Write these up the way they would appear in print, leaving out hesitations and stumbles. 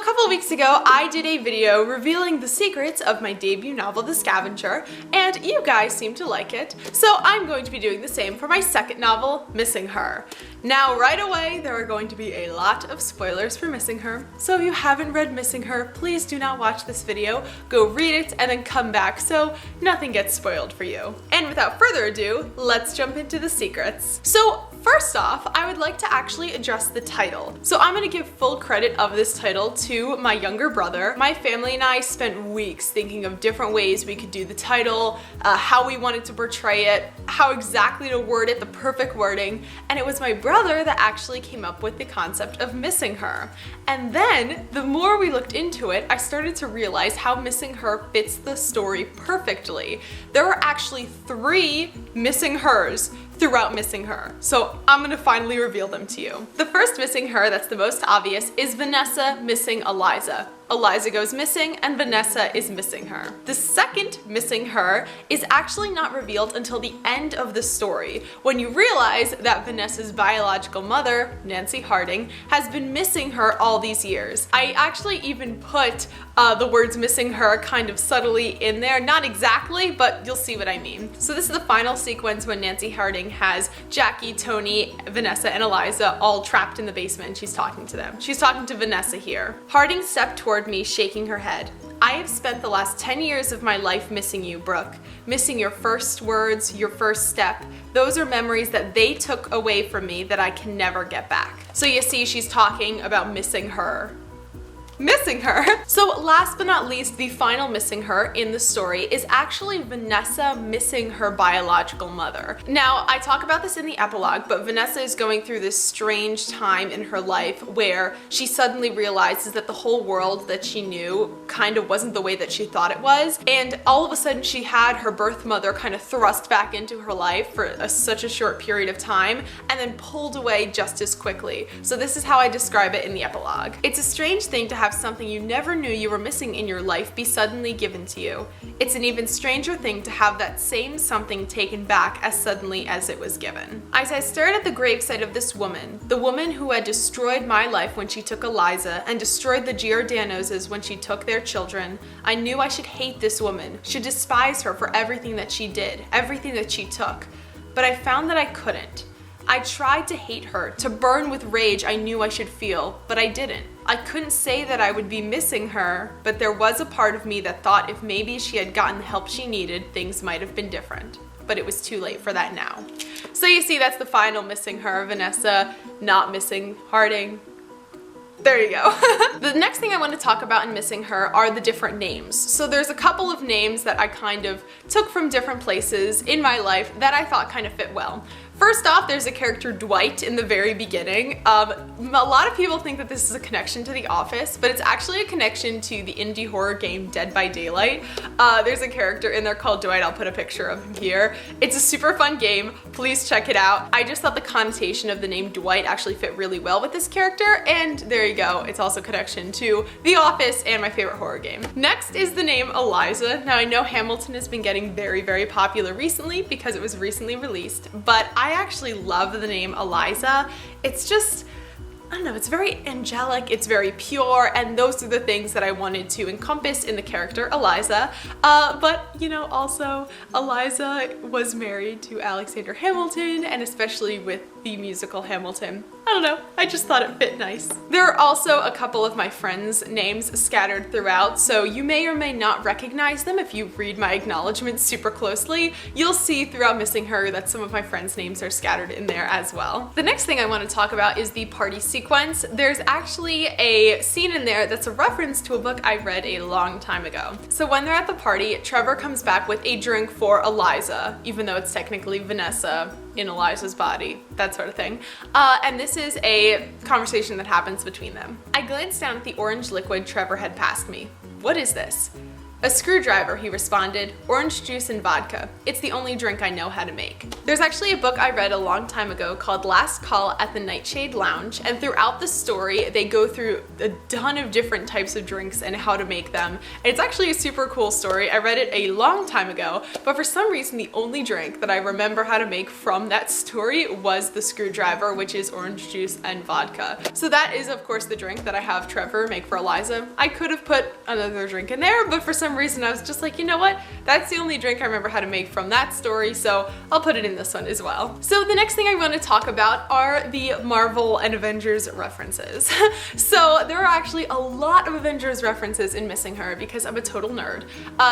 So a couple of weeks ago, I did a video revealing the secrets of my debut novel, The Scavenger, and you guys seem to like it. So I'm going to be doing the same for my second novel, Missing Her. Now, right away, there are going to be a lot of spoilers for Missing Her. So if you haven't read Missing Her, please do not watch this video. Go read it and then come back so nothing gets spoiled for you. And without further ado, let's jump into the secrets. So first off, I would like to actually address the title. So I'm gonna give full credit of this title to my younger brother. My family and I spent weeks thinking of different ways we could do the title, how we wanted to portray it, how exactly to word it, the perfect wording, and it was my brother that actually came up with the concept of Missing Her. And then, the more we looked into it, I started to realize how Missing Her fits the story perfectly. There are actually 3 Missing Hers throughout Missing Her. So I'm gonna finally reveal them to you. The first Missing Her, that's the most obvious, is Vanessa missing Eliza. Eliza goes missing and Vanessa is missing her. The second Missing Her is actually not revealed until the end of the story, when you realize that Vanessa's biological mother, Nancy Harding, has been missing her all these years. I actually even put the words Missing Her kind of subtly in there, not exactly, but you'll see what I mean. So this is the final sequence when Nancy Harding has Jackie, Tony, Vanessa, and Eliza all trapped in the basement and she's talking to them. She's talking to Vanessa here. Harding stepped toward me, shaking her head. I have spent the last 10 years of my life missing you, Brooke. Missing your first words, your first step. Those are memories that they took away from me that I can never get back. So you see, she's talking about missing her. Missing her. So last but not least, the final Missing Her in the story is actually Vanessa missing her biological mother. Now, I talk about this in the epilogue, but Vanessa is going through this strange time in her life where she suddenly realizes that the whole world that she knew kind of wasn't the way that she thought it was, and all of a sudden she had her birth mother kind of thrust back into her life for such a short period of time and then pulled away just as quickly. So this is how I describe it in the epilogue. It's a strange thing to have something you never knew you were missing in your life be suddenly given to you. It's an even stranger thing to have that same something taken back as suddenly as it was given. As I stared at the gravesite of this woman, the woman who had destroyed my life when she took Eliza and destroyed the Giordanoses when she took their children, I knew I should hate this woman, should despise her for everything that she did, everything that she took. But I found that I couldn't. I tried to hate her, to burn with rage I knew I should feel, but I didn't. I couldn't say that I would be missing her, but there was a part of me that thought if maybe she had gotten the help she needed, things might have been different. But it was too late for that now. So you see, that's the final Missing Her, Vanessa not missing Harding. There you go. The next thing I want to talk about in Missing Her are the different names. So there's a couple of names that I kind of took from different places in my life that I thought kind of fit well. First off, there's a character Dwight in the very beginning. A lot of people think that this is a connection to The Office, but it's actually a connection to the indie horror game Dead by Daylight. There's a character in there called Dwight. I'll put a picture of him here. It's a super fun game. Please check it out. I just thought the connotation of the name Dwight actually fit really well with this character, and there you go. It's also a connection to The Office and my favorite horror game. Next is the name Eliza. Now I know Hamilton has been getting very, very popular recently because it was recently released, but I actually love the name Eliza. It's just, I don't know, it's very angelic, it's very pure, and those are the things that I wanted to encompass in the character Eliza. But, you know, also Eliza was married to Alexander Hamilton, and especially with the musical Hamilton. I don't know, I just thought it fit nice. There are also a couple of my friends' names scattered throughout, so you may or may not recognize them if you read my acknowledgements super closely. You'll see throughout Missing Her that some of my friends' names are scattered in there as well. The next thing I want to talk about is the party sequence. There's actually a scene in there that's a reference to a book I read a long time ago. So when they're at the party, Trevor comes back with a drink for Eliza, even though it's technically Vanessa in Eliza's body, that sort of thing. And this is a conversation that happens between them. I glanced down at the orange liquid Trevor had passed me. What is this? A screwdriver, he responded. Orange juice and vodka. It's the only drink I know how to make. There's actually a book I read a long time ago called Last Call at the Nightshade Lounge, and throughout the story, they go through a ton of different types of drinks and how to make them. And it's actually a super cool story. I read it a long time ago, but for some reason, the only drink that I remember how to make from that story was the screwdriver, which is orange juice and vodka. So that is, of course, the drink that I have Trevor make for Eliza. I could have put another drink in there, but for some reason I was just like, you know what? That's the only drink I remember how to make from that story, so I'll put it in this one as well. So the next thing I want to talk about are the Marvel and Avengers references. So there are actually a lot of Avengers references in Missing Her because I'm a total nerd.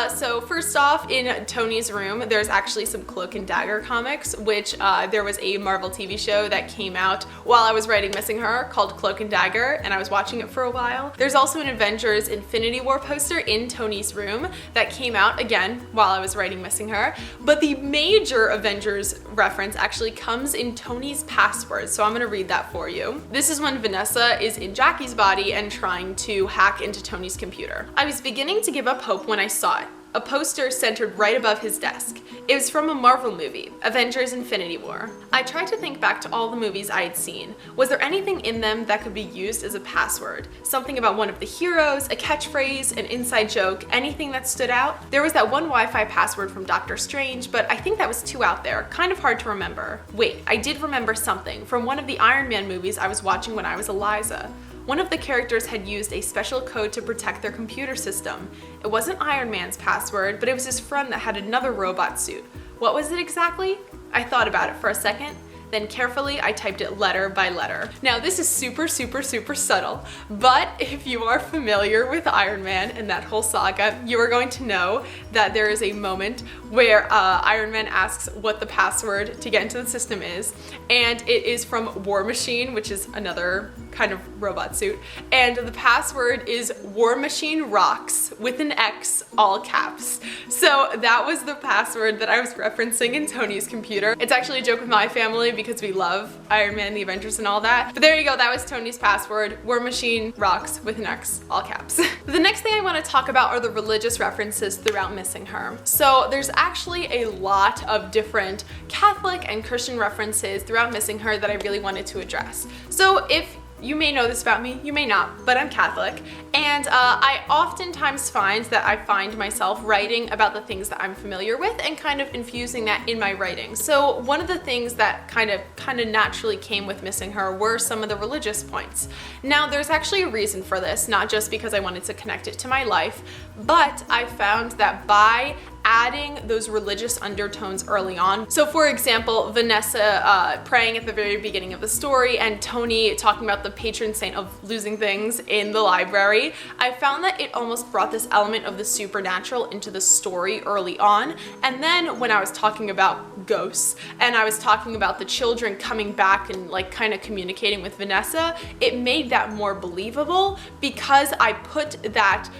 So first off, in Tony's room, there's actually some Cloak and Dagger comics, which there was a Marvel TV show that came out while I was writing Missing Her called Cloak and Dagger, and I was watching it for a while. There's also an Avengers Infinity War poster in Tony's room that came out again while I was writing Missing Her, but the major Avengers reference actually comes in Tony's password, so I'm gonna read that for you. This is when Vanessa is in Jackie's body and trying to hack into Tony's computer. I was beginning to give up hope when I saw it. A poster centered right above his desk. It was from a Marvel movie, Avengers Infinity War. I tried to think back to all the movies I had seen. Was there anything in them that could be used as a password? Something about one of the heroes, a catchphrase, an inside joke, anything that stood out? There was that one Wi-Fi password from Doctor Strange, but I think that was too out there, kind of hard to remember. Wait, I did remember something from one of the Iron Man movies I was watching when I was Eliza. One of the characters had used a special code to protect their computer system. It wasn't Iron Man's password, but it was his friend that had another robot suit. What was it exactly? I thought about it for a second. Then carefully, I typed it letter by letter. Now this is super subtle, but if you are familiar with Iron Man and that whole saga, you are going to know that there is a moment where Iron Man asks what the password to get into the system is, and it is from War Machine, which is another kind of robot suit, and the password is War Machine Rocks with an X, all caps. So that was the password that I was referencing in Tony's computer. It's actually a joke with my family because we love Iron Man, the Avengers, and all that. But there you go, that was Tony's password, War Machine Rocks with an X, all caps. The next thing I want to talk about are the religious references throughout Missing Her. So there's actually a lot of different Catholic and Christian references throughout Missing Her that I really wanted to address. So if you may know this about me, you may not, but I'm Catholic, and I oftentimes find that I find myself writing about the things that I'm familiar with and kind of infusing that in my writing. So one of the things that kind of naturally came with Missing Her were some of the religious points. Now there's actually a reason for this, not just because I wanted to connect it to my life, but I found that by adding those religious undertones early on. So for example, Vanessa praying at the very beginning of the story and Tony talking about the patron saint of losing things in the library, I found that it almost brought this element of the supernatural into the story early on. And then when I was talking about ghosts and I was talking about the children coming back and like kind of communicating with Vanessa, it made that more believable because I put that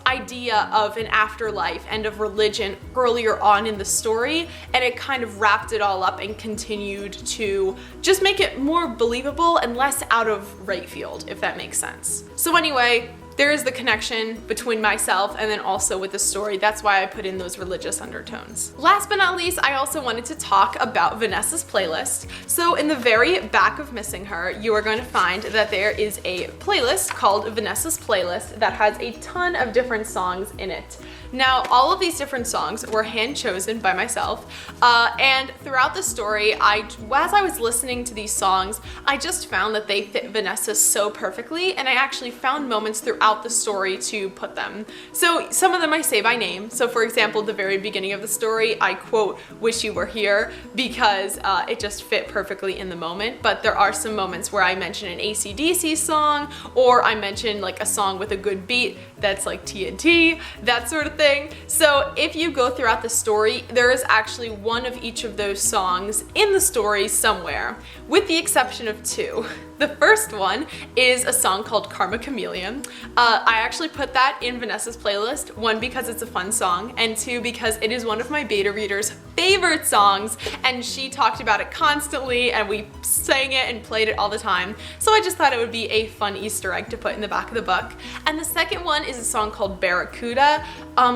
idea of an afterlife and of religion earlier on in the story, and it kind of wrapped it all up and continued to just make it more believable and less out of right field, if that makes sense. So anyway, there is the connection between myself and then also with the story. That's why I put in those religious undertones. Last but not least, I also wanted to talk about Vanessa's playlist. So in the very back of Missing Her, you are going to find that there is a playlist called Vanessa's Playlist that has a ton of different songs in it. Now, all of these different songs were hand chosen by myself, and throughout the story, as I was listening to these songs, I just found that they fit Vanessa so perfectly, and I actually found moments throughout the story to put them. So some of them I say by name. So for example, the very beginning of the story, I quote, "Wish you were here," because it just fit perfectly in the moment. But there are some moments where I mention an AC/DC song, or I mention like a song with a good beat that's like TNT, that sort of thing. So if you go throughout the story, there is actually one of each of those songs in the story somewhere, with the exception of two. The first one is a song called Karma Chameleon. I actually put that in Vanessa's playlist, one because it's a fun song, and two because it is one of my beta readers' favorite songs, and she talked about it constantly, and we sang it and played it all the time. So I just thought it would be a fun Easter egg to put in the back of the book. And the second one is a song called Barracuda.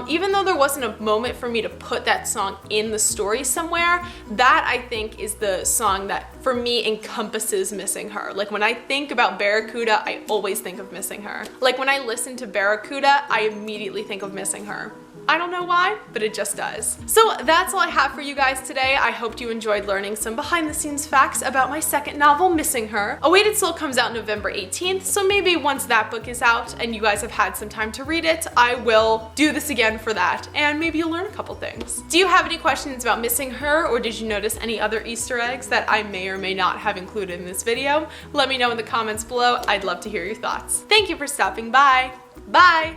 Even though there wasn't a moment for me to put that song in the story somewhere, that I think is the song that for me encompasses missing her. Like when I think about Barracuda, I always think of missing her. Like when I listen to Barracuda, I immediately think of missing her. I don't know why, but it just does. So that's all I have for you guys today. I hope you enjoyed learning some behind the scenes facts about my second novel, Missing Her. A Weighted Soul comes out November 18th, so maybe once that book is out and you guys have had some time to read it, I will do this again for that, and maybe you'll learn a couple things. Do you have any questions about Missing Her, or did you notice any other Easter eggs that I may or may not have included in this video? Let me know in the comments below. I'd love to hear your thoughts. Thank you for stopping by. Bye!